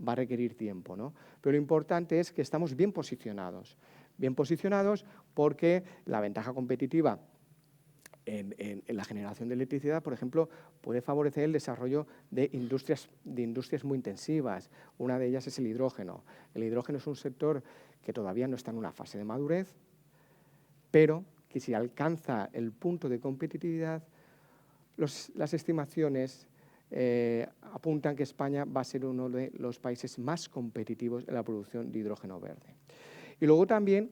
va a requerir tiempo, ¿no? Pero lo importante es que estamos bien posicionados porque la ventaja competitiva en la generación de electricidad, por ejemplo, puede favorecer el desarrollo de industrias muy intensivas. Una de ellas es el hidrógeno. El hidrógeno es un sector que todavía no está en una fase de madurez, pero que si alcanza el punto de competitividad, las estimaciones apuntan que España va a ser uno de los países más competitivos en la producción de hidrógeno verde. Y luego también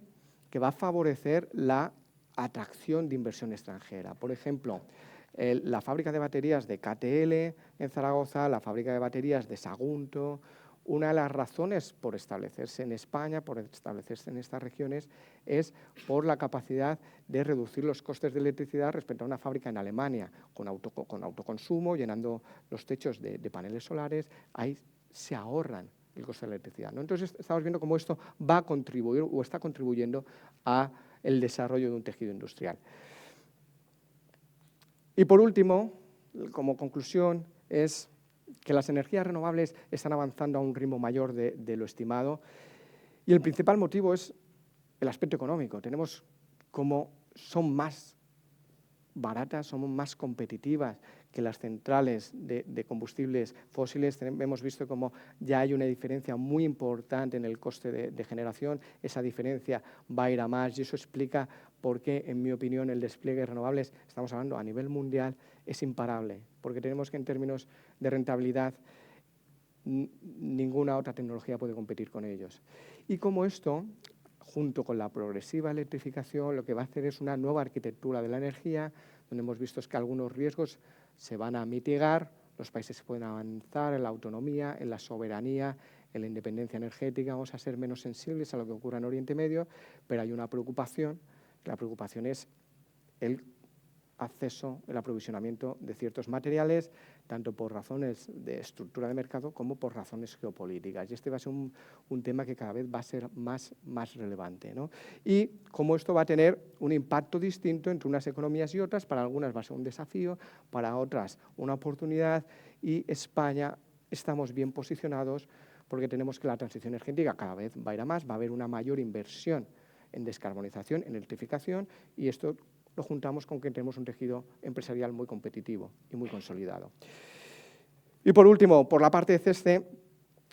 que va a favorecer la atracción de inversión extranjera. Por ejemplo, la fábrica de baterías de KTL en Zaragoza, la fábrica de baterías de Sagunto. Una de las razones por establecerse en España, por establecerse en estas regiones, es por la capacidad de reducir los costes de electricidad respecto a una fábrica en Alemania, con autoconsumo, llenando los techos de paneles solares. Ahí se ahorran el coste de la electricidad, ¿no? Entonces, estamos viendo cómo esto va a contribuir o está contribuyendo a el desarrollo de un tejido industrial. Y por último, como conclusión, es que las energías renovables están avanzando a un ritmo mayor de lo estimado y el principal motivo es el aspecto económico. Tenemos como son más baratas, son más competitivas que las centrales de combustibles fósiles. Hemos visto como ya hay una diferencia muy importante en el coste de generación. Esa diferencia va a ir a más y eso explica por qué, en mi opinión, el despliegue de renovables, estamos hablando a nivel mundial, es imparable. Porque tenemos que en términos de rentabilidad ninguna otra tecnología puede competir con ellos. Y como esto, junto con la progresiva electrificación, lo que va a hacer es una nueva arquitectura de la energía, donde hemos visto que algunos riesgos se van a mitigar, los países pueden avanzar en la autonomía, en la soberanía, en la independencia energética, vamos a ser menos sensibles a lo que ocurra en Oriente Medio, pero hay una preocupación, la preocupación es el acceso, el aprovisionamiento de ciertos materiales, tanto por razones de estructura de mercado como por razones geopolíticas. Y este va a ser un tema que cada vez va a ser más relevante, ¿no? Y como esto va a tener un impacto distinto entre unas economías y otras, para algunas va a ser un desafío, para otras una oportunidad, y España estamos bien posicionados porque tenemos que la transición energética cada vez va a ir a más, va a haber una mayor inversión en descarbonización, en electrificación, y esto lo juntamos con que tenemos un tejido empresarial muy competitivo y muy consolidado. Y por último, por la parte de CESCE,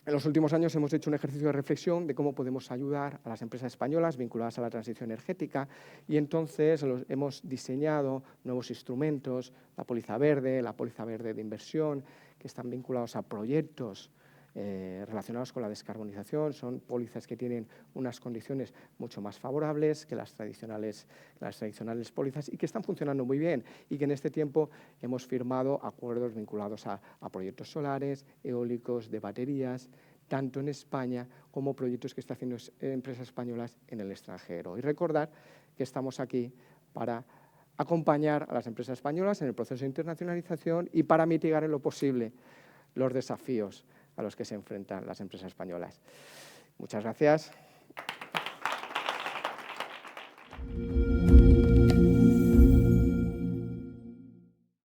en los últimos años hemos hecho un ejercicio de reflexión de cómo podemos ayudar a las empresas españolas vinculadas a la transición energética y entonces hemos diseñado nuevos instrumentos, la póliza verde de inversión, que están vinculados a proyectos relacionados con la descarbonización. Son pólizas que tienen unas condiciones mucho más favorables que las tradicionales pólizas y que están funcionando muy bien, y que en este tiempo hemos firmado acuerdos vinculados a proyectos solares, eólicos, de baterías, tanto en España como proyectos que están haciendo empresas españolas en el extranjero. Y recordar que estamos aquí para acompañar a las empresas españolas en el proceso de internacionalización y para mitigar en lo posible los desafíos a los que se enfrentan las empresas españolas. Muchas gracias.